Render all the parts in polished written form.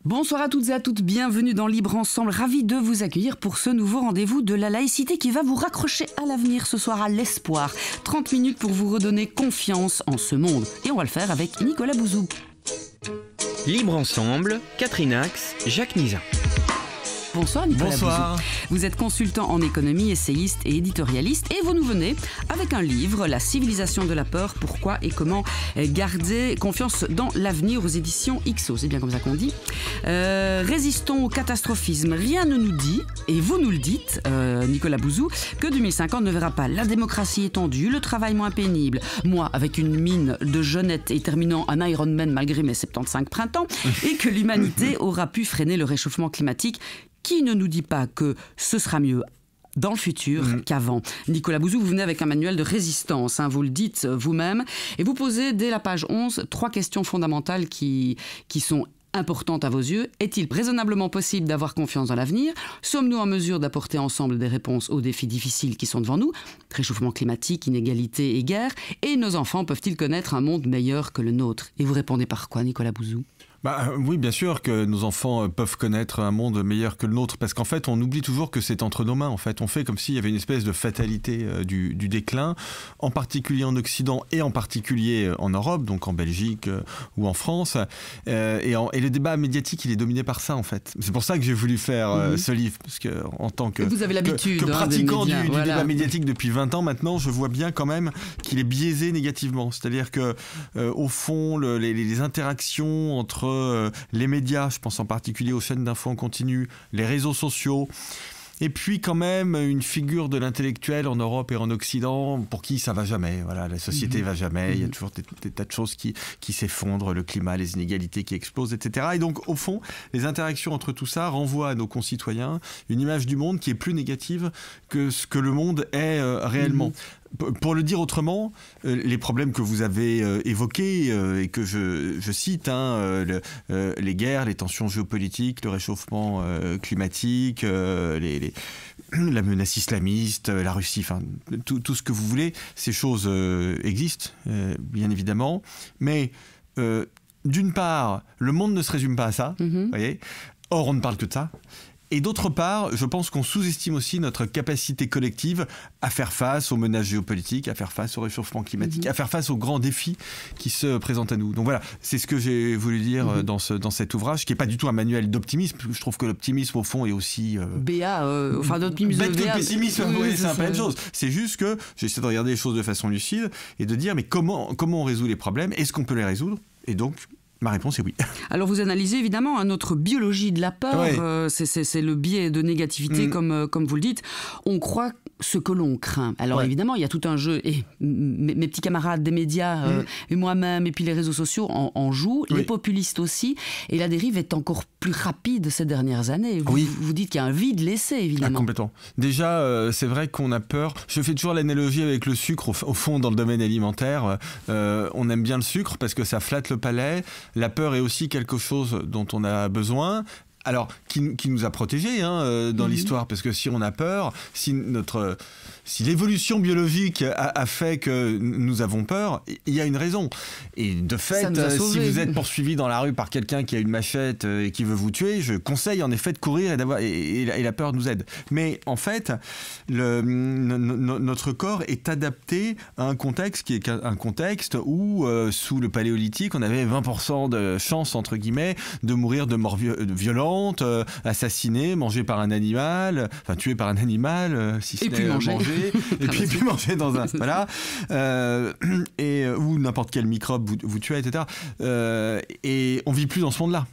Bonsoir à toutes et à toutes, bienvenue dans Libre Ensemble, ravi de vous accueillir pour ce nouveau rendez-vous de la laïcité qui va vous raccrocher à l'avenir ce soir, à l'espoir. 30 minutes pour vous redonner confiance en ce monde. Et on va le faire avec Nicolas Bouzou. Libre Ensemble, Catherine Ax, Jacques Nizan. Bonsoir Nicolas Bonsoir. Bouzou. Vous êtes consultant en économie, essayiste et éditorialiste et vous nous venez avec un livre, La civilisation de la peur, pourquoi et comment garder confiance dans l'avenir aux éditions XO, c'est bien comme ça qu'on dit. Résistons au catastrophisme, rien ne nous dit, et vous nous le dites, Nicolas Bouzou, que 2050 ne verra pas la démocratie étendue, le travail moins pénible, moi avec une mine de jeunette et terminant un Ironman malgré mes 75 printemps, et que l'humanité aura pu freiner le réchauffement climatique. Qui ne nous dit pas que ce sera mieux dans le futur qu'avant? Nicolas Bouzou, vous venez avec un manuel de résistance, vous le dites vous-même, et vous posez dès la page 11 3 questions fondamentales qui sont importantes à vos yeux. Est-il raisonnablement possible d'avoir confiance dans l'avenir? Sommes-nous en mesure d'apporter ensemble des réponses aux défis difficiles qui sont devant nous? Réchauffement climatique, inégalité et guerre. Et nos enfants peuvent-ils connaître un monde meilleur que le nôtre? Et vous répondez par quoi, Nicolas Bouzou? Oui, bien sûr que nos enfants peuvent connaître un monde meilleur que le nôtre, parce qu'en fait, on oublie toujours que c'est entre nos mains. En fait, on fait comme s'il y avait une espèce de fatalité du déclin, en particulier en Occident et en particulier en Europe, donc en Belgique ou en France. Et le débat médiatique, il est dominé par ça, en fait. C'est pour ça que j'ai voulu faire ce livre, parce que en tant que, vous avez l'habitude, que pratiquant des médias, du voilà. débat médiatique depuis 20 ans maintenant, je vois bien quand même qu'il est biaisé négativement. C'est-à-dire que, au fond, les interactions entre les médias, je pense en particulier aux chaînes d'infos en continu, les réseaux sociaux, et puis quand même une figure de l'intellectuel en Europe et en Occident pour qui ça va jamais. Voilà, la société va jamais, il y a toujours des tas de choses qui s'effondrent, le climat, les inégalités qui explosent, etc. Et donc au fond, les interactions entre tout ça renvoient à nos concitoyens une image du monde qui est plus négative que ce que le monde est réellement. Pour le dire autrement, les problèmes que vous avez évoqués et que je cite, les guerres, les tensions géopolitiques, le réchauffement climatique, la menace islamiste, la Russie, enfin tout ce que vous voulez, ces choses existent, bien évidemment, mais d'une part, le monde ne se résume pas à ça, voyez. Or on ne parle que de ça. Et d'autre part, je pense qu'on sous-estime aussi notre capacité collective à faire face aux menaces géopolitiques, à faire face au réchauffement climatique, à faire face aux grands défis qui se présentent à nous. Donc voilà, c'est ce que j'ai voulu dire dans cet ouvrage, qui n'est pas du tout un manuel d'optimisme. Je trouve que l'optimisme, au fond, est aussi... d'optimisme bête de que pessimiste, oui, c'est un peu la même chose. C'est juste que j'essaie de regarder les choses de façon lucide et de dire, mais comment on résout les problèmes? Est-ce qu'on peut les résoudre? Et donc... ma réponse est oui. Alors vous analysez évidemment notre biologie de la peur, ouais. C'est le biais de négativité comme vous le dites. On croit ce que l'on craint. Alors évidemment, il y a tout un jeu, et mes petits camarades des médias, et moi-même, et puis les réseaux sociaux en jouent, les populistes aussi, et la dérive est encore plus rapide ces dernières années. Vous dites qu'il y a un vide laissé, évidemment. Complètement. Déjà, c'est vrai qu'on a peur. Je fais toujours l'analogie avec le sucre, au fond, dans le domaine alimentaire. On aime bien le sucre parce que ça flatte le palais. La peur est aussi quelque chose dont on a besoin. Alors, qui nous a protégés dans l'histoire, parce que si on a peur, si l'évolution biologique a fait que nous avons peur, il y a une raison. Et de fait, si vous êtes poursuivi dans la rue par quelqu'un qui a une machette et qui veut vous tuer, je conseille en effet de courir et la peur nous aide. Mais en fait, notre corps est adapté à un contexte qui est un contexte où, sous le paléolithique, on avait 20% de chance, entre guillemets, de mourir de mort violente, assassiné, mangé par un animal, enfin tué par un animal, si ce n'est mangé, et puis manger dans un... voilà. Ou n'importe quel microbe vous tue, etc. Et on vit plus dans ce monde-là.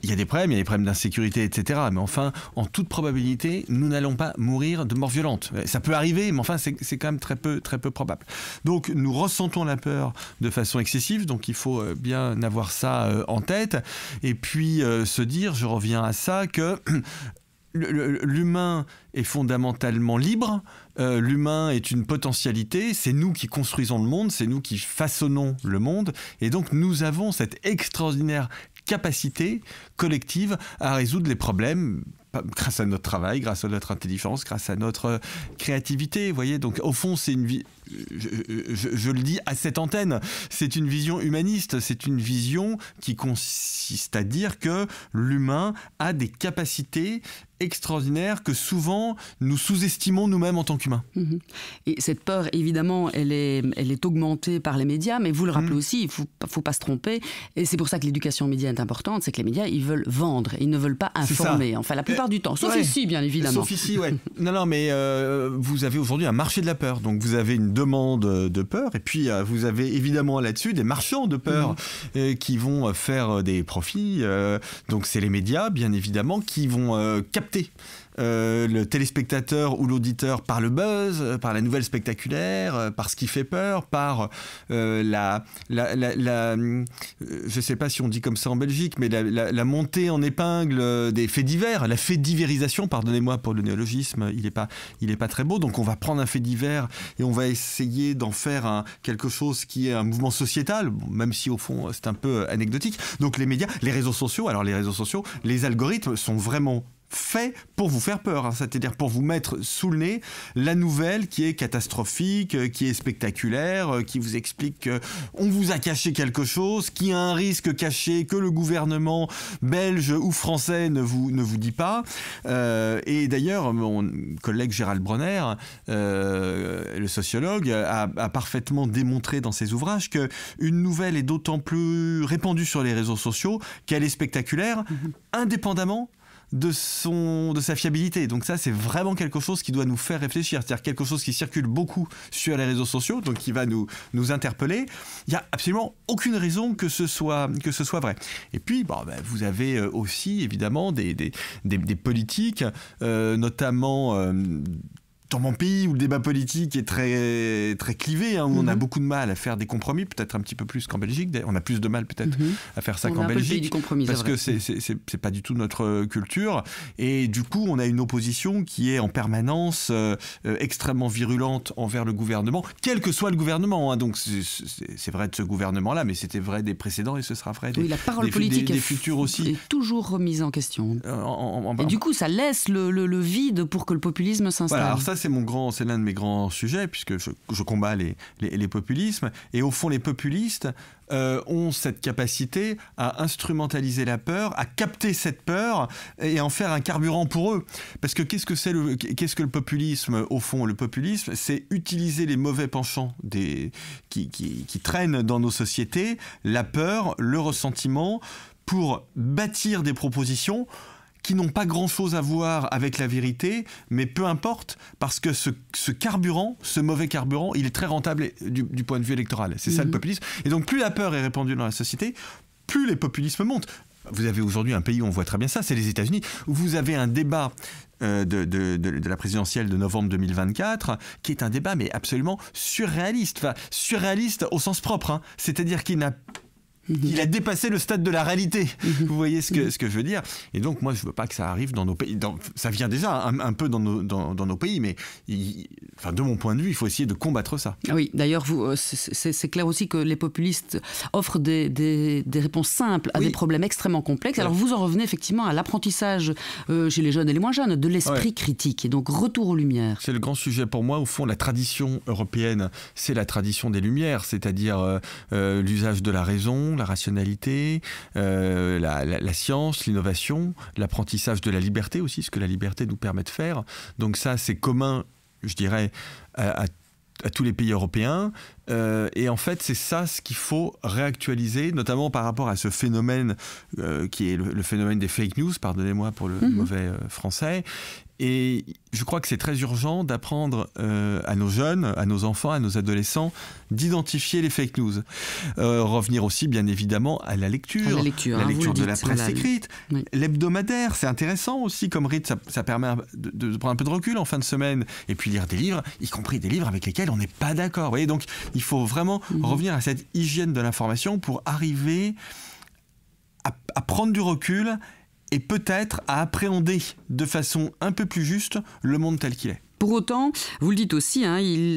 Il y a des problèmes d'insécurité, etc. Mais enfin, en toute probabilité, nous n'allons pas mourir de mort violente. Ça peut arriver, mais enfin, c'est quand même très peu probable. Donc, nous ressentons la peur de façon excessive, donc il faut bien avoir ça en tête. Et puis, se dire, je reviens à ça, que... l'humain est fondamentalement libre, l'humain est une potentialité, c'est nous qui construisons le monde, c'est nous qui façonnons le monde, et donc nous avons cette extraordinaire capacité collective à résoudre les problèmes grâce à notre travail, grâce à notre intelligence, grâce à notre créativité, vous voyez. Donc au fond, c'est je le dis à cette antenne, c'est une vision humaniste, c'est une vision qui consiste à dire que l'humain a des capacités extraordinaires que souvent nous sous-estimons nous-mêmes en tant qu'humains. Et cette peur, évidemment, elle est augmentée par les médias, mais vous le rappelez aussi, il ne faut pas se tromper, et c'est pour ça que l'éducation aux médias est importante, c'est que les médias, ils veulent vendre, ils ne veulent pas informer, enfin la plupart du temps, sauf ici, bien évidemment. Sauf ici, ouais. Non, mais vous avez aujourd'hui un marché de la peur, donc vous avez une demande de peur, et puis vous avez évidemment là-dessus des marchands de peur qui vont faire des profits, donc c'est les médias, bien évidemment, qui vont capter le téléspectateur ou l'auditeur par le buzz, par la nouvelle spectaculaire, par ce qui fait peur, par je sais pas si on dit comme ça en Belgique, mais la montée en épingle des faits divers, la fait divérisation, pardonnez-moi pour le néologisme, il est pas très beau, donc on va prendre un fait divers et on va essayer d'en faire quelque chose qui est un mouvement sociétal, même si au fond c'est un peu anecdotique. Donc les médias, les réseaux sociaux, les algorithmes sont vraiment fait pour vous faire peur, c'est-à-dire pour vous mettre sous le nez la nouvelle qui est catastrophique, qui est spectaculaire, qui vous explique qu'on vous a caché quelque chose, qu'il y a un risque caché que le gouvernement belge ou français ne vous dit pas. Et d'ailleurs, mon collègue Gérald Bronner, le sociologue, a parfaitement démontré dans ses ouvrages qu'une nouvelle est d'autant plus répandue sur les réseaux sociaux qu'elle est spectaculaire, indépendamment de sa fiabilité. Donc ça, c'est vraiment quelque chose qui doit nous faire réfléchir. C'est-à-dire quelque chose qui circule beaucoup sur les réseaux sociaux, donc qui va nous interpeller. Il n'y a absolument aucune raison que ce soit vrai. Et puis, vous avez aussi, évidemment, des politiques, notamment dans mon pays où le débat politique est très, très clivé, où on a beaucoup de mal à faire des compromis, peut-être un petit peu plus qu'en Belgique. On a plus de mal peut-être à faire ça qu'en Belgique, parce que c'est pas du tout notre culture. Et du coup, on a une opposition qui est en permanence extrêmement virulente envers le gouvernement, quel que soit le gouvernement. Donc c'est vrai de ce gouvernement-là, mais c'était vrai des précédents et ce sera vrai la parole politique des futurs aussi. Est toujours remise en question. Et du coup, ça laisse le vide pour que le populisme s'installe. Voilà, alors ça, c'est l'un de mes grands sujets, puisque je combats les populismes. Et au fond, les populistes ont cette capacité à instrumentaliser la peur, à capter cette peur et en faire un carburant pour eux. Parce que qu'est-ce que le populisme, au fond? Le populisme, c'est utiliser les mauvais penchants qui traînent dans nos sociétés, la peur, le ressentiment, pour bâtir des propositions qui n'ont pas grand-chose à voir avec la vérité, mais peu importe, parce que ce carburant, ce mauvais carburant, il est très rentable du point de vue électoral. C'est ça le populisme. Et donc plus la peur est répandue dans la société, plus les populismes montent. Vous avez aujourd'hui un pays où on voit très bien ça, c'est les États-Unis, où vous avez un débat de la présidentielle de novembre 2024, qui est un débat mais absolument surréaliste. Enfin, surréaliste au sens propre, c'est-à-dire qu'il a dépassé le stade de la réalité. Vous voyez ce que je veux dire? Et donc, moi, je veux pas que ça arrive dans nos pays. Ça vient déjà un peu dans nos pays, mais de mon point de vue, il faut essayer de combattre ça. Oui, d'ailleurs, c'est clair aussi que les populistes offrent des réponses simples à des problèmes extrêmement complexes. Alors, vous en revenez effectivement à l'apprentissage chez les jeunes et les moins jeunes de l'esprit critique, et donc retour aux Lumières. C'est le grand sujet pour moi. Au fond, la tradition européenne, c'est la tradition des Lumières, c'est-à-dire l'usage de la raison, la rationalité, la science, l'innovation, l'apprentissage de la liberté aussi, ce que la liberté nous permet de faire. Donc ça, c'est commun, je dirais, à tous les pays européens. Et en fait, c'est ça ce qu'il faut réactualiser, notamment par rapport à ce phénomène qui est le phénomène des fake news, pardonnez-moi pour le mauvais français. Et je crois que c'est très urgent d'apprendre à nos jeunes, à nos enfants, à nos adolescents, d'identifier les fake news. Revenir aussi, bien évidemment, à la lecture. La lecture de la presse écrite. Oui. L'hebdomadaire, c'est intéressant aussi comme rythme. Ça permet de prendre un peu de recul en fin de semaine. Et puis lire des livres, y compris des livres avec lesquels on n'est pas d'accord. Vous voyez, donc il faut vraiment revenir à cette hygiène de l'information pour arriver à prendre du recul et peut-être à appréhender de façon un peu plus juste le monde tel qu'il est. Pour autant, vous le dites aussi,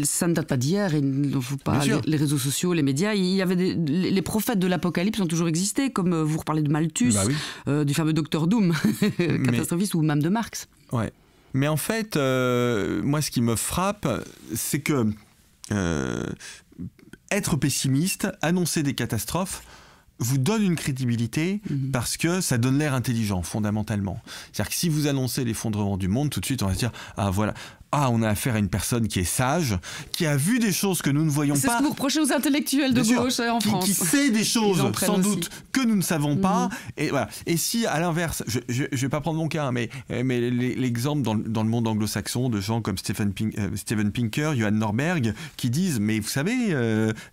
ça ne date pas d'hier, il ne faut pas les réseaux sociaux, les médias. Il y avait les prophètes de l'apocalypse ont toujours existé, comme vous reparlez de Malthus, du fameux Docteur Doom, catastrophiste, ou même de Marx. Ouais. Mais en fait, moi, ce qui me frappe, c'est que être pessimiste, annoncer des catastrophes, vous donne une crédibilité parce que ça donne l'air intelligent, fondamentalement. C'est-à-dire que si vous annoncez l'effondrement du monde, tout de suite, on va se dire « Ah, voilà, on a affaire à une personne qui est sage, qui a vu des choses que nous ne voyons pas. » C'est ce que vous reprochez aux intellectuels de gauche en France. Qui sait des choses, sans doute, que nous ne savons pas. Et voilà. Et si, à l'inverse, je ne vais pas prendre mon cas, mais l'exemple dans le monde anglo-saxon de gens comme Steven Pinker, Johan Norberg, qui disent « Mais vous savez,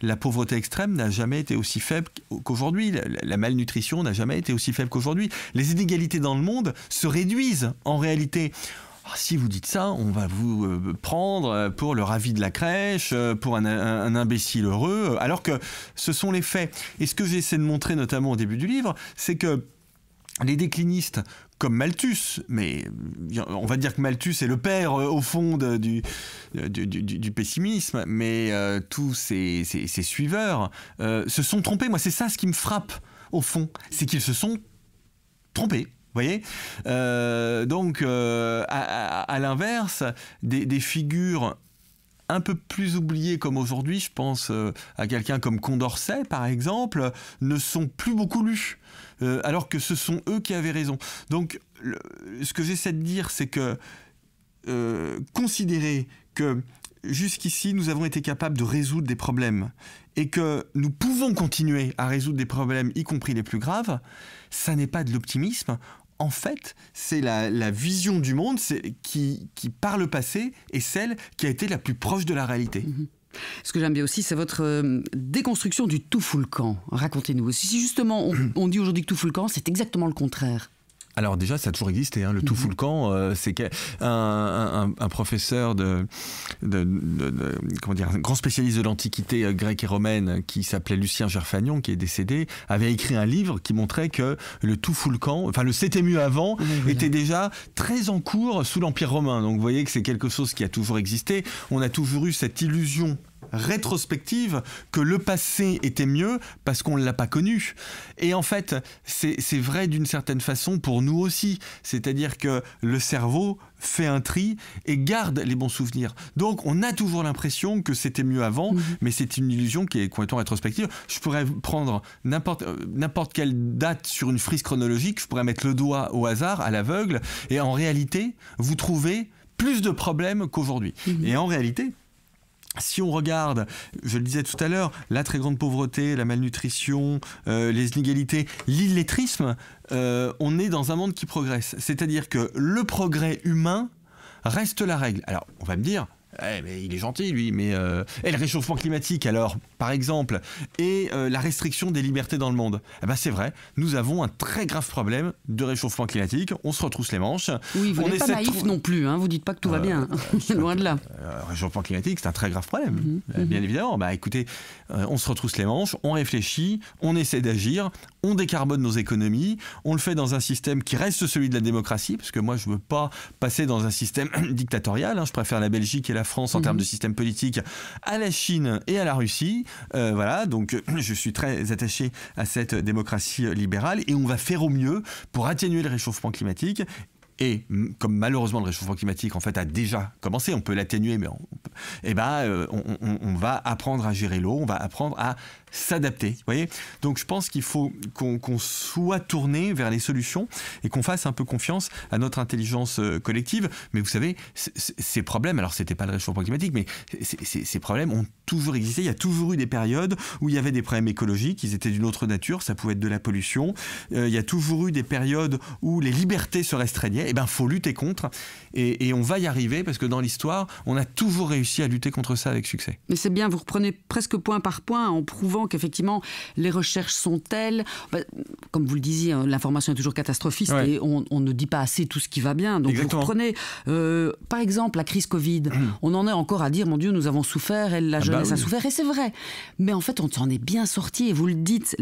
la pauvreté extrême n'a jamais été aussi faible qu'aujourd'hui. La malnutrition n'a jamais été aussi faible qu'aujourd'hui. Les inégalités dans le monde se réduisent en réalité. » Si vous dites ça, on va vous prendre pour le ravi de la crèche, pour un imbécile heureux, alors que ce sont les faits. Et ce que j'essaie de montrer notamment au début du livre, c'est que les déclinistes comme Malthus, mais on va dire que Malthus est le père au fond du pessimisme, mais tous ses suiveurs se sont trompés. Moi, c'est ça ce qui me frappe au fond, c'est qu'ils se sont trompés. Vous voyez, donc à l'inverse, des figures un peu plus oubliées comme aujourd'hui, je pense à quelqu'un comme Condorcet par exemple, ne sont plus beaucoup lus, alors que ce sont eux qui avaient raison. Donc ce que j'essaie de dire, c'est que considérer que jusqu'ici nous avons été capables de résoudre des problèmes et que nous pouvons continuer à résoudre des problèmes, y compris les plus graves, ça n'est pas de l'optimisme. En fait, c'est la vision du monde qui, par le passé, est celle qui a été la plus proche de la réalité. Ce que j'aime bien aussi, c'est votre déconstruction du tout fout le camp. Racontez-nous. Si justement on dit aujourd'hui que tout fout le camp, c'est exactement le contraire. Alors déjà, ça a toujours existé, le tout fout le camp. C'est un professeur comment dire, un grand spécialiste de l'Antiquité grecque et romaine qui s'appelait Lucien Gerfagnon, qui est décédé, avait écrit un livre qui montrait que le tout fout le camp, enfin le c'était mieux avant, était déjà très en cours sous l'Empire romain. Donc vous voyez que c'est quelque chose qui a toujours existé. On a toujours eu cette illusion rétrospective que le passé était mieux parce qu'on ne l'a pas connu. Et en fait, c'est vrai d'une certaine façon pour nous aussi. C'est-à-dire que le cerveau fait un tri et garde les bons souvenirs. Donc on a toujours l'impression que c'était mieux avant, mais c'est une illusion qui est complètement rétrospective. Je pourrais prendre n'importe quelle date sur une frise chronologique, je pourrais mettre le doigt au hasard, à l'aveugle, et en réalité, vous trouvez plus de problèmes qu'aujourd'hui. Et en réalité, si on regarde, je le disais tout à l'heure, la très grande pauvreté, la malnutrition, les inégalités, l'illettrisme, on est dans un monde qui progresse. C'est-à-dire que le progrès humain reste la règle. Alors, on va me dire, mais il est gentil lui, mais et le réchauffement climatique alors, par exemple, et la restriction des libertés dans le monde. C'est vrai, nous avons un très grave problème de réchauffement climatique, on se retrousse les manches. Oui, vous n'êtes pas naïf non plus, vous dites pas que tout va bien, loin de là. Réchauffement climatique, c'est un très grave problème, bien évidemment. Écoutez, on se retrousse les manches, on réfléchit, on essaie d'agir, on décarbone nos économies, on le fait dans un système qui reste celui de la démocratie, parce que moi je veux pas passer dans un système dictatorial, je préfère la Belgique et la France en termes de système politique à la Chine et à la Russie. Voilà, donc je suis très attaché à cette démocratie libérale et on va faire au mieux pour atténuer le réchauffement climatique. Et comme malheureusement le réchauffement climatique en fait a déjà commencé, on peut l'atténuer, mais on va apprendre à gérer l'eau, on va apprendre à s'adapter. Vous voyez ? Donc je pense qu'il faut qu'on soit tourné vers les solutions et qu'on fasse un peu confiance à notre intelligence collective. Mais vous savez, ces problèmes, alors c'était pas le réchauffement climatique, mais ces problèmes ont toujours existé. Il y a toujours eu des périodes où il y avait des problèmes écologiques, ils étaient d'une autre nature, ça pouvait être de la pollution. Il y a toujours eu des périodes où les libertés se restreignaient. Faut lutter contre et on va y arriver parce que dans l'histoire, on a toujours réussi à lutter contre ça avec succès. Mais c'est bien, vous reprenez presque point par point en prouvant qu'effectivement les recherches sont telles, comme vous le disiez, l'information est toujours catastrophiste et on ne dit pas assez tout ce qui va bien. Donc exactement. Vous reprenez par exemple la crise Covid, on en est encore à dire mon Dieu nous avons souffert, la jeunesse a souffert, et c'est vrai, mais en fait on s'en est bien sorti et vous le dites,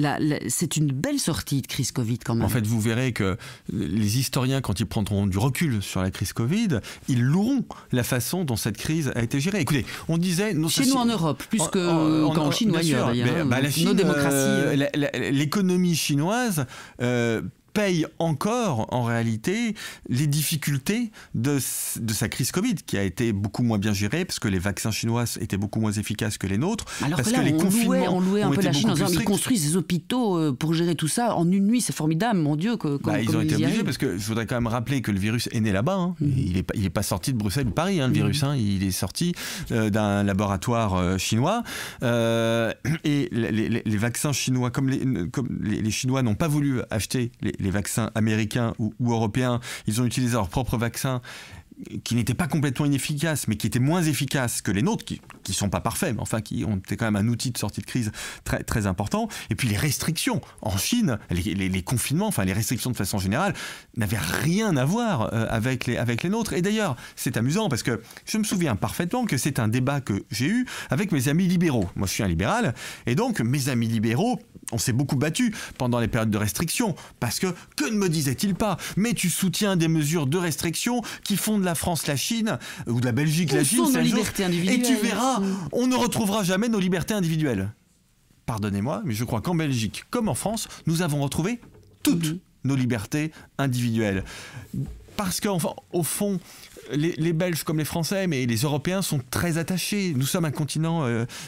c'est une belle sortie de crise Covid quand même. En fait vous verrez que les historiens quand ils prendront du recul sur la crise Covid, ils loueront la façon dont cette crise a été gérée. Écoutez, on disait... Chez nous en Europe, plus qu'en Chine ou ailleurs d'ailleurs. La Chine, nos démocraties... l'économie chinoise paye encore, en réalité, les difficultés de sa crise Covid, qui a été beaucoup moins bien gérée, parce que les vaccins chinois étaient beaucoup moins efficaces que les nôtres. Alors parce que là, les on louait un peu la Chine en disant ils construisent des hôpitaux pour gérer tout ça en une nuit, c'est formidable, mon Dieu. Ils ont été obligés, parce que je voudrais quand même rappeler que le virus est né là-bas. Hein. Il est pas sorti de Bruxelles ou de Paris, hein, le virus. Hein. Il est sorti d'un laboratoire chinois. Et les vaccins chinois, comme les Chinois n'ont pas voulu acheter les vaccins américains ou européens, ils ont utilisé leurs propres vaccins qui n'étaient pas complètement inefficaces, mais qui étaient moins efficaces que les nôtres, qui ne sont pas parfaits, mais enfin qui ont été quand même un outil de sortie de crise très, très important. Et puis les restrictions en Chine, les confinements, enfin les restrictions de façon générale, n'avaient rien à voir avec les nôtres. Et d'ailleurs, c'est amusant parce que je me souviens parfaitement que c'est un débat que j'ai eu avec mes amis libéraux. Moi, je suis un libéral, et donc mes amis libéraux, on s'est beaucoup battus pendant les périodes de restriction, parce que ne me disaient-ils pas, mais tu soutiens des mesures de restriction qui font de la France la Chine, ou de la Belgique la Chine, et tu verras, on ne retrouvera jamais nos libertés individuelles. Pardonnez-moi, mais je crois qu'en Belgique, comme en France, nous avons retrouvé toutes nos libertés individuelles. Parce qu'au fond, les Belges comme les Français, mais les Européens sont très attachés. Nous sommes un continent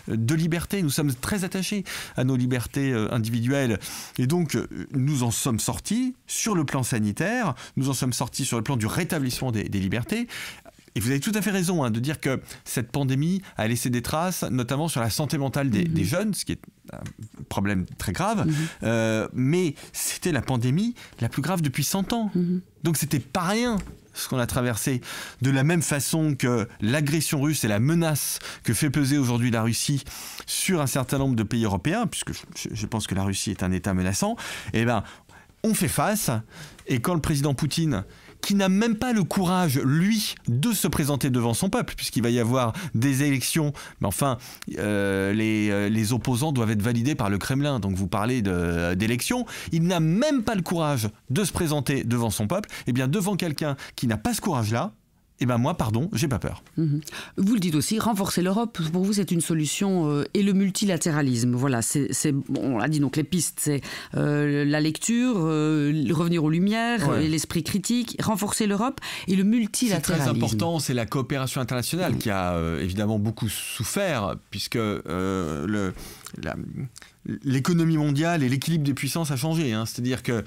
de liberté, nous sommes très attachés à nos libertés individuelles. Et donc, nous en sommes sortis sur le plan sanitaire, nous en sommes sortis sur le plan du rétablissement des libertés. Et vous avez tout à fait raison de dire que cette pandémie a laissé des traces, notamment sur la santé mentale des jeunes, ce qui est un problème très grave. Mais c'était la pandémie la plus grave depuis 100 ans. Donc c'était pas rien ce qu'on a traversé. De la même façon que l'agression russe et la menace que fait peser aujourd'hui la Russie sur un certain nombre de pays européens, puisque je pense que la Russie est un État menaçant, eh ben, on fait face. Et quand le président Poutine, qui n'a même pas le courage, lui, de se présenter devant son peuple, puisqu'il va y avoir des élections, mais enfin, les opposants doivent être validés par le Kremlin, donc vous parlez d'élections, il n'a même pas le courage de se présenter devant son peuple, et bien devant quelqu'un qui n'a pas ce courage-là, eh ben moi, pardon, j'ai pas peur. Vous le dites aussi, renforcer l'Europe, pour vous, c'est une solution, et le multilatéralisme. Voilà, on l'a dit, donc les pistes, c'est la lecture, revenir aux Lumières, l'esprit critique, renforcer l'Europe et le multilatéralisme. C'est très important, c'est la coopération internationale qui a évidemment beaucoup souffert, puisque l'économie mondiale et l'équilibre des puissances a changé. Hein. C'est-à-dire que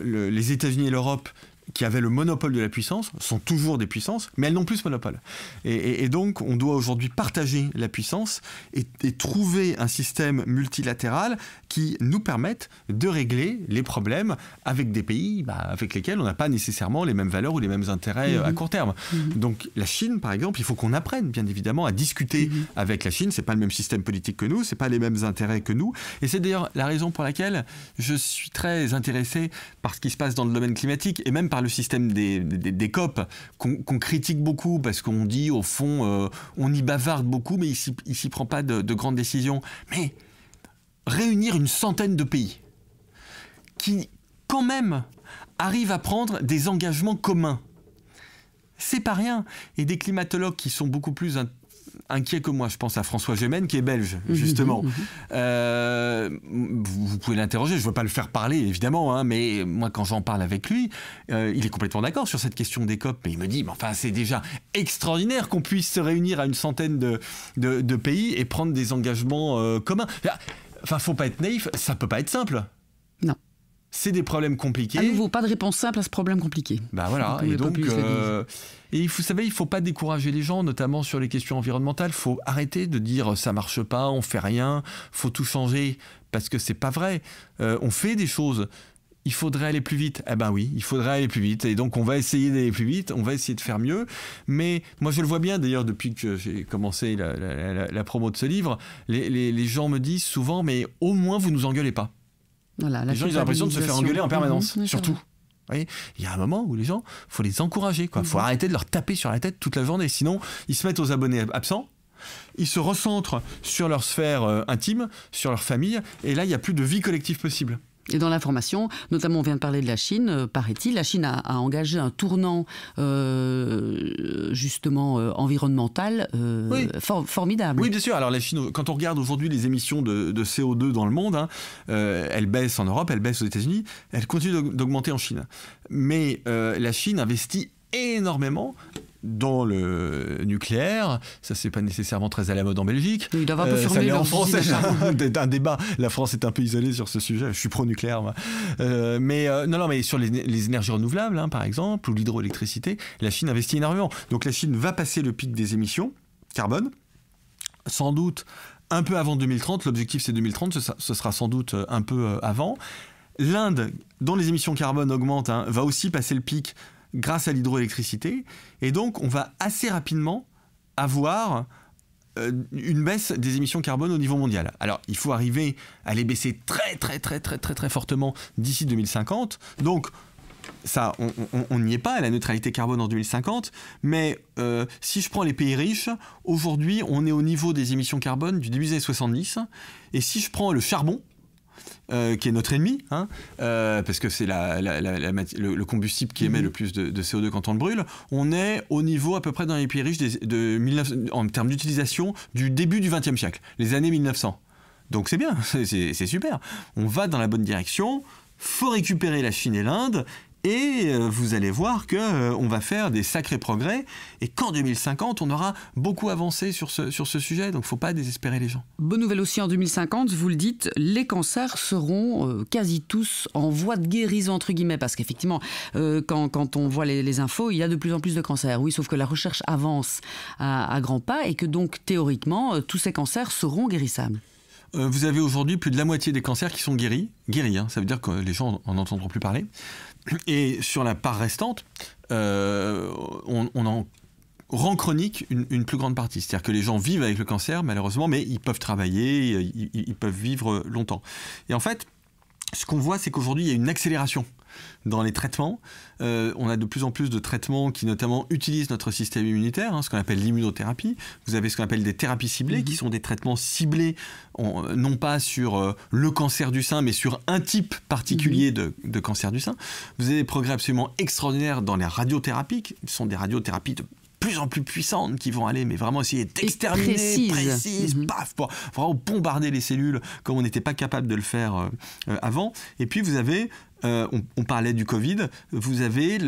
les États-Unis et l'Europe, qui avaient le monopole de la puissance, sont toujours des puissances, mais elles n'ont plus ce monopole. Et donc, on doit aujourd'hui partager la puissance et trouver un système multilatéral qui nous permette de régler les problèmes avec des pays avec lesquels on n'a pas nécessairement les mêmes valeurs ou les mêmes intérêts à court terme. Donc, la Chine, par exemple, il faut qu'on apprenne, bien évidemment, à discuter avec la Chine. C'est pas le même système politique que nous, c'est pas les mêmes intérêts que nous. Et c'est d'ailleurs la raison pour laquelle je suis très intéressé par ce qui se passe dans le domaine climatique et même par le système des COP qu'on critique beaucoup parce qu'on dit au fond on y bavarde beaucoup mais il s'y prend pas de grandes décisions. Mais réunir une centaine de pays qui quand même arrivent à prendre des engagements communs, c'est pas rien. Et des climatologues qui sont beaucoup plus inquiet que moi, je pense à François Gemène qui est belge justement. Vous pouvez l'interroger, je ne veux pas le faire parler évidemment, hein, mais moi quand j'en parle avec lui, il est complètement d'accord sur cette question des COP, mais il me dit mais enfin c'est déjà extraordinaire qu'on puisse se réunir à une centaine de pays et prendre des engagements communs. Enfin, faut pas être naïf, ça peut pas être simple. Non. C'est des problèmes compliqués. À nouveau, pas de réponse simple à ce problème compliqué. Bah voilà, et donc, et vous savez, il ne faut pas décourager les gens, notamment sur les questions environnementales. Il faut arrêter de dire ça marche pas, on fait rien, faut tout changer, parce que c'est pas vrai. On fait des choses. Il faudrait aller plus vite. Eh ben oui, il faudrait aller plus vite. Et donc, on va essayer d'aller plus vite, on va essayer de faire mieux. Mais moi, je le vois bien, d'ailleurs, depuis que j'ai commencé la promo de ce livre, les gens me disent souvent, mais au moins, vous nous engueulez pas. Voilà, les gens ils ont l'impression de se faire engueuler en permanence, surtout. Vous voyez, il y a un moment où les gens, il faut les encourager. Il faut arrêter de leur taper sur la tête toute la journée. Sinon, ils se mettent aux abonnés absents, ils se recentrent sur leur sphère intime, sur leur famille, et là, il n'y a plus de vie collective possible. Et dans l'information, notamment on vient de parler de la Chine, paraît-il, la Chine a engagé un tournant justement environnemental formidable. Oui, bien sûr. Alors la Chine, quand on regarde aujourd'hui les émissions de CO2 dans le monde, elles baissent en Europe, elles baissent aux États-Unis, elles continuent d'augmenter en Chine. Mais la Chine investit énormément dans le nucléaire. Ça, c'est pas nécessairement très à la mode en Belgique. Ils doivent un peu ça l'est en France. c'est un débat. La France est un peu isolée sur ce sujet. Je suis pro-nucléaire, moi. Mais sur les énergies renouvelables, par exemple, ou l'hydroélectricité, la Chine investit énormément. Donc la Chine va passer le pic des émissions carbone, sans doute un peu avant 2030. L'objectif, c'est 2030. Ce sera sans doute un peu avant. L'Inde, dont les émissions carbone augmentent, va aussi passer le pic grâce à l'hydroélectricité. Et donc, on va assez rapidement avoir une baisse des émissions carbone au niveau mondial. Alors, il faut arriver à les baisser très, très, très, très, très, très fortement d'ici 2050. Donc, ça, on n'y est pas à la neutralité carbone en 2050. Mais si je prends les pays riches, aujourd'hui, on est au niveau des émissions carbone du début des années 70. Et si je prends le charbon, qui est notre ennemi, parce que c'est le combustible qui émet le plus de CO2 quand on le brûle, on est au niveau à peu près dans les pays riches en termes d'utilisation du début du XXe siècle, les années 1900. Donc c'est bien, c'est super. On va dans la bonne direction, faut récupérer la Chine et l'Inde, et vous allez voir qu'on va faire des sacrés progrès, et qu'en 2050, on aura beaucoup avancé sur ce sujet, donc il ne faut pas désespérer les gens. Bonne nouvelle aussi, en 2050, vous le dites, les cancers seront quasi tous en voie de guérison, entre guillemets, parce qu'effectivement, quand on voit les infos, il y a de plus en plus de cancers. Oui, sauf que la recherche avance à grands pas, et que donc, théoriquement, tous ces cancers seront guérissables. Vous avez aujourd'hui plus de la moitié des cancers qui sont guéris, ça veut dire que les gens en entendront plus parler. Et sur la part restante, on en rend chronique une plus grande partie. C'est-à-dire que les gens vivent avec le cancer, malheureusement, mais ils peuvent travailler, ils peuvent vivre longtemps. Et en fait, ce qu'on voit, c'est qu'aujourd'hui, il y a une accélération dans les traitements. On a de plus en plus de traitements qui notamment utilisent notre système immunitaire, ce qu'on appelle l'immunothérapie. Vous avez ce qu'on appelle des thérapies ciblées, qui sont des traitements ciblés, non pas sur le cancer du sein, mais sur un type particulier de cancer du sein. Vous avez des progrès absolument extraordinaires dans les radiothérapies, qui sont des radiothérapies de plus en plus puissantes qui vont aller, mais vraiment essayer d'exterminer, précises, paf, pour vraiment bombarder les cellules comme on n'était pas capable de le faire avant. Et puis vous avez, on parlait du Covid, vous avez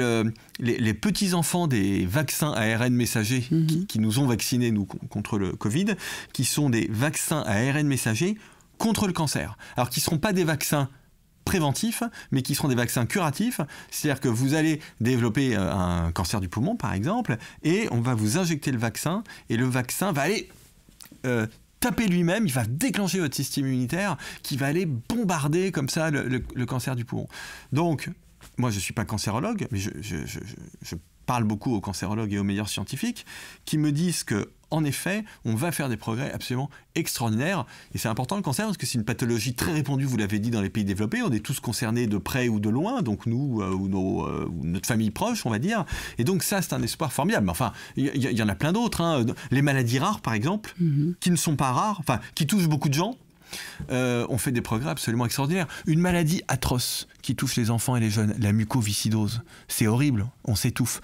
les petits-enfants des vaccins ARN messagers qui nous ont vaccinés, nous, contre le Covid, qui sont des vaccins ARN messagers contre le cancer. Alors qui ne seront pas des vaccins préventifs, mais qui seront des vaccins curatifs. C'est-à-dire que vous allez développer un cancer du poumon, par exemple, et on va vous injecter le vaccin, et le vaccin va aller taper lui-même, il va déclencher votre système immunitaire, qui va aller bombarder comme ça le cancer du poumon. Donc, moi je ne suis pas cancérologue, mais je parle beaucoup aux cancérologues et aux meilleurs scientifiques, qui me disent que en effet, on va faire des progrès absolument extraordinaires. Et c'est important le cancer parce que c'est une pathologie très répandue, vous l'avez dit, dans les pays développés. On est tous concernés de près ou de loin, donc nous ou notre famille proche, on va dire. Et donc ça, c'est un espoir formidable. Mais enfin, il y en a plein d'autres. Les maladies rares, par exemple, qui ne sont pas rares, enfin, qui touchent beaucoup de gens. On fait des progrès absolument extraordinaires. Une maladie atroce qui touche les enfants et les jeunes, la mucoviscidose. C'est horrible, on s'étouffe.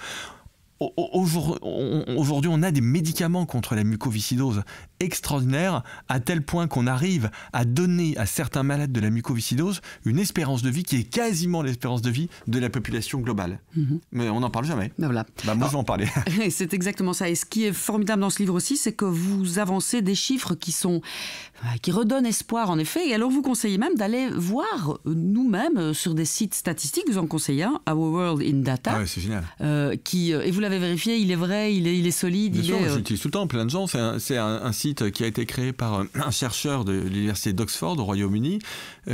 Aujourd'hui, on a des médicaments contre la mucoviscidose extraordinaires, à tel point qu'on arrive à donner à certains malades de la mucoviscidose une espérance de vie qui est quasiment l'espérance de vie de la population globale. Mais on n'en parle jamais. Ben voilà. Moi, je vais en parler. C'est exactement ça. Et ce qui est formidable dans ce livre aussi, c'est que vous avancez des chiffres qui redonnent espoir, en effet. Et alors, vous conseillez même d'aller voir nous-mêmes sur des sites statistiques. Vous en conseillez un, Our World in Data. Ah ouais, c'est génial. Et vous l'avez vérifié, il est vrai, il est solide. Bien sûr, j'utilise tout le temps, plein de gens. C'est un site qui a été créé par un chercheur de l'université d'Oxford au Royaume-Uni,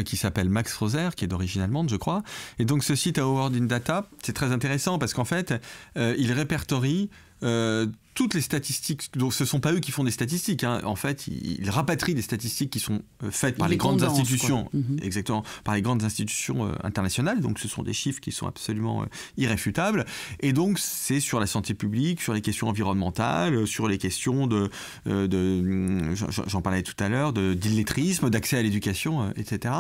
qui s'appelle Max Roser, qui est d'origine allemande, je crois. Et donc ce site Our World in Data, c'est très intéressant parce qu'en fait, il répertorie toutes les statistiques, donc ce ne sont pas eux qui font des statistiques, hein. En fait, ils rapatrient des statistiques qui sont faites par les grandes institutions, exactement, par les grandes institutions internationales, donc ce sont des chiffres qui sont absolument irréfutables, et donc c'est sur la santé publique, sur les questions environnementales, sur les questions j'en parlais tout à l'heure, d'illettrisme, d'accès à l'éducation, etc.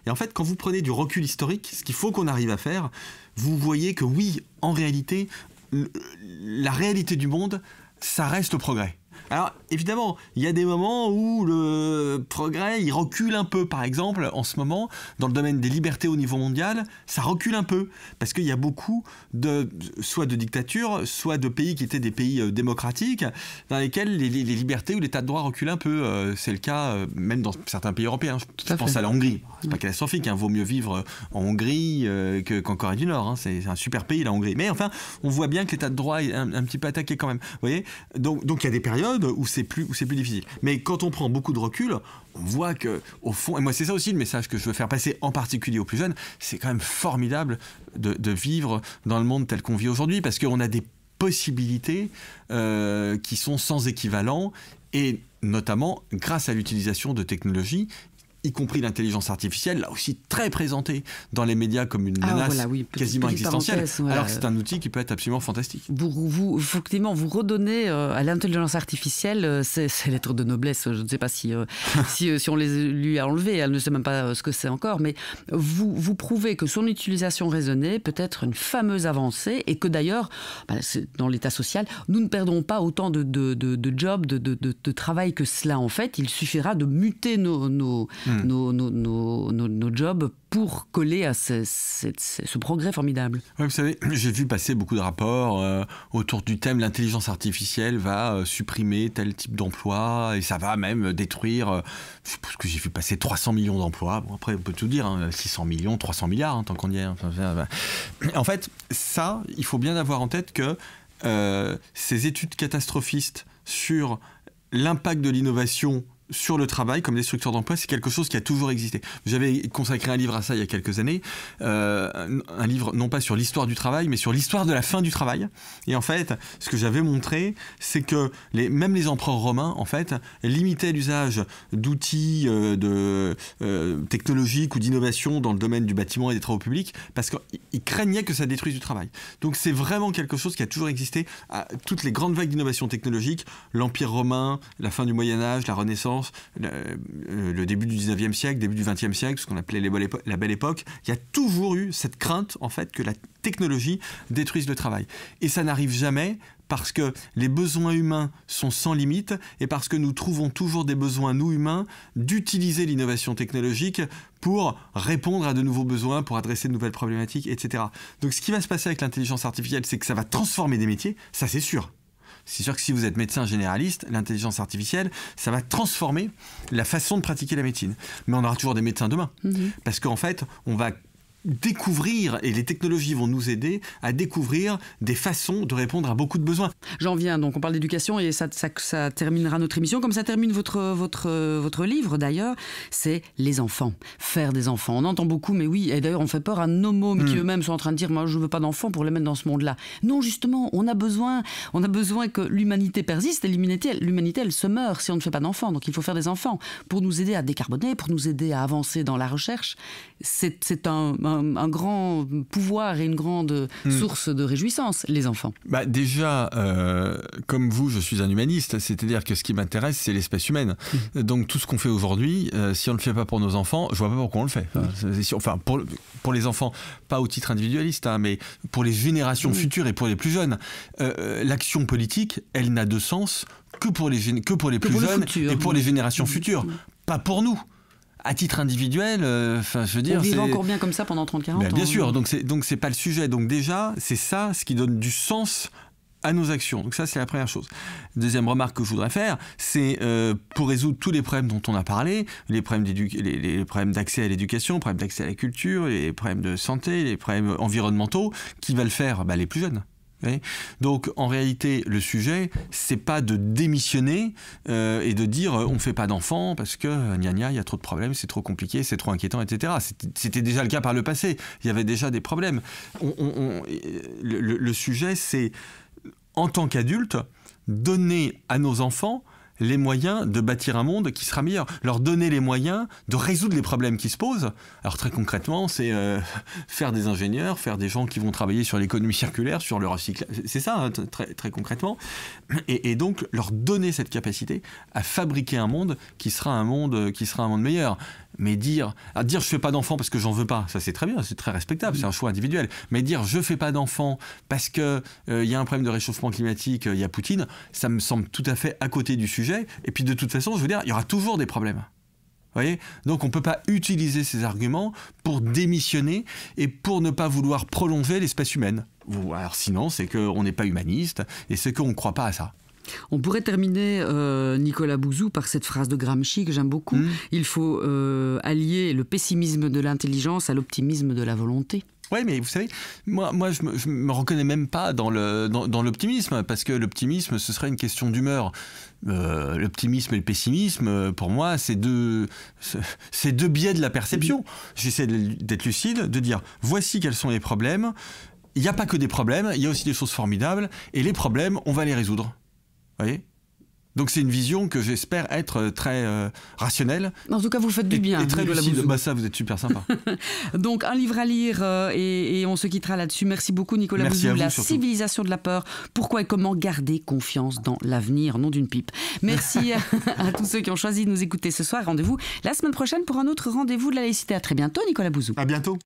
Et en fait, quand vous prenez du recul historique, ce qu'il faut qu'on arrive à faire, vous voyez que oui, en réalité, la réalité du monde, ça reste le progrès. Alors, évidemment, il y a des moments où le progrès, il recule un peu. Par exemple, en ce moment, dans le domaine des libertés au niveau mondial, ça recule un peu. Parce qu'il y a beaucoup soit de dictatures, soit de pays qui étaient des pays démocratiques, dans lesquels les libertés ou l'état de droit reculent un peu. C'est le cas même dans certains pays européens. Je pense à la Hongrie. C'est pas catastrophique, hein. Vaut mieux vivre en Hongrie qu'en Corée du Nord, hein. C'est un super pays, la Hongrie. Mais enfin, on voit bien que l'état de droit est un petit peu attaqué quand même. Vous voyez ? Donc il y a des périodes où c'est plus difficile. Mais quand on prend beaucoup de recul, on voit que, au fond, et moi c'est ça aussi le message que je veux faire passer, en particulier aux plus jeunes, c'est quand même formidable de vivre dans le monde tel qu'on vit aujourd'hui, parce qu'on a des possibilités qui sont sans équivalent, et notamment grâce à l'utilisation de technologies, y compris l'intelligence artificielle, là aussi très présentée dans les médias comme une menace quasiment existentielle, alors que c'est un outil qui peut être absolument fantastique. Effectivement, vous redonnez à l'intelligence artificielle ses lettres de noblesse. Je ne sais pas si on les lui a enlevées, elle ne sait même pas ce que c'est encore, mais vous prouvez que son utilisation raisonnée peut être une fameuse avancée, et que d'ailleurs, dans l'état social, nous ne perdons pas autant de jobs, de travail que cela en fait. Il suffira de muter nos jobs pour coller à ce progrès formidable. Ouais, vous savez, j'ai vu passer beaucoup de rapports autour du thème l'intelligence artificielle va supprimer tel type d'emploi, et ça va même détruire, parce que j'ai vu passer 300 millions d'emplois. Bon, après, on peut tout dire, hein, 600 millions, 300 milliards, hein, tant qu'on y est. En fait, ça, il faut bien avoir en tête que ces études catastrophistes sur l'impact de l'innovation sur le travail comme destructeur d'emploi, c'est quelque chose qui a toujours existé. J'avais consacré un livre à ça il y a quelques années, un livre non pas sur l'histoire du travail, mais sur l'histoire de la fin du travail. Et en fait, ce que j'avais montré, c'est que même les empereurs romains, en fait, limitaient l'usage d'outils technologiques ou d'innovation dans le domaine du bâtiment et des travaux publics, parce qu'ils craignaient que ça détruise du travail. Donc c'est vraiment quelque chose qui a toujours existé. Toutes les grandes vagues d'innovation technologique, l'Empire romain, la fin du Moyen-Âge, la Renaissance, le début du 19e siècle, début du 20e siècle, ce qu'on appelait la Belle Époque, il y a toujours eu cette crainte en fait que la technologie détruise le travail. Et ça n'arrive jamais parce que les besoins humains sont sans limite, et parce que nous trouvons toujours des besoins, nous humains, d'utiliser l'innovation technologique pour répondre à de nouveaux besoins, pour adresser de nouvelles problématiques, etc. Donc ce qui va se passer avec l'intelligence artificielle, c'est que ça va transformer des métiers, ça c'est sûr. C'est sûr que si vous êtes médecin généraliste, l'intelligence artificielle, ça va transformer la façon de pratiquer la médecine. Mais on aura toujours des médecins demain. Parce qu'en fait, on va découvrir, et les technologies vont nous aider à découvrir des façons de répondre à beaucoup de besoins. J'en viens, donc on parle d'éducation, et ça terminera notre émission, comme ça termine votre livre d'ailleurs, c'est les enfants, faire des enfants. On entend beaucoup, mais oui, et d'ailleurs on fait peur à nos mômes qui eux-mêmes sont en train de dire, moi je veux pas d'enfants pour les mettre dans ce monde-là. Non, justement, on a besoin que l'humanité persiste, et l'humanité elle se meurt si on ne fait pas d'enfants, donc il faut faire des enfants pour nous aider à décarboner, pour nous aider à avancer dans la recherche. C'est un grand pouvoir et une grande source de réjouissance, les enfants. Déjà, comme vous, je suis un humaniste, c'est-à-dire que ce qui m'intéresse, c'est l'espèce humaine. Donc tout ce qu'on fait aujourd'hui, si on ne le fait pas pour nos enfants, je vois pas pourquoi on le fait. Enfin, pour les enfants, pas au titre individualiste, hein, mais pour les générations futures et pour les plus jeunes. L'action politique, elle n'a de sens que pour les plus jeunes et pour les générations futures, pas pour nous. À titre individuel, je veux dire... On vivait encore bien comme ça pendant 30-40 ans. Bien sûr, donc c'est pas le sujet. Donc déjà, c'est ça ce qui donne du sens à nos actions. Donc ça, c'est la première chose. Deuxième remarque que je voudrais faire, c'est pour résoudre tous les problèmes dont on a parlé, les problèmes d'accès à l'éducation, les problèmes d'accès à la culture, les problèmes de santé, les problèmes environnementaux, qui va le faire ? Les plus jeunes. Oui. Donc en réalité le sujet c'est pas de démissionner et de dire on fait pas d'enfants parce que il y a trop de problèmes, c'est trop compliqué, c'est trop inquiétant, etc. C'était déjà le cas par le passé, il y avait déjà des problèmes. Le sujet c'est en tant qu'adultes, donner à nos enfants les moyens de bâtir un monde qui sera meilleur, leur donner les moyens de résoudre les problèmes qui se posent. Alors très concrètement, c'est faire des ingénieurs, faire des gens qui vont travailler sur l'économie circulaire, sur le recyclage, c'est ça, hein, très, très concrètement, et donc leur donner cette capacité à fabriquer un monde qui sera un monde meilleur. Mais dire je fais pas d'enfants parce que j'en veux pas, ça c'est très bien, c'est très respectable, c'est un choix individuel. Mais dire je fais pas d'enfants parce que y a un problème de réchauffement climatique, il y a Poutine, ça me semble tout à fait à côté du sujet. Et puis de toute façon, je veux dire, il y aura toujours des problèmes. Vous voyez ? Donc on peut pas utiliser ces arguments pour démissionner et pour ne pas vouloir prolonger l'espèce humaine. Alors sinon, c'est qu'on n'est pas humaniste et c'est qu'on ne croit pas à ça. On pourrait terminer, Nicolas Bouzou, par cette phrase de Gramsci que j'aime beaucoup. Il faut allier le pessimisme de l'intelligence à l'optimisme de la volonté. Oui, mais vous savez, moi je me reconnais même pas dans l'optimisme, parce que l'optimisme, ce serait une question d'humeur. L'optimisme et le pessimisme, pour moi, c'est deux biais de la perception. J'essaie d'être lucide, de dire, voici quels sont les problèmes. Il n'y a pas que des problèmes, il y a aussi des choses formidables, et les problèmes, on va les résoudre. Vous voyez ? Donc c'est une vision que j'espère être très rationnelle. En tout cas, vous faites du bien. Et très lucide. Bah ça, vous êtes super sympa. Donc un livre à lire et on se quittera là-dessus. Merci beaucoup Nicolas Bouzou. La civilisation de la peur. Pourquoi et comment garder confiance dans l'avenir, nom d'une pipe. Merci à tous ceux qui ont choisi de nous écouter ce soir. Rendez-vous la semaine prochaine pour un autre rendez-vous de la laïcité. À très bientôt Nicolas Bouzou. À bientôt.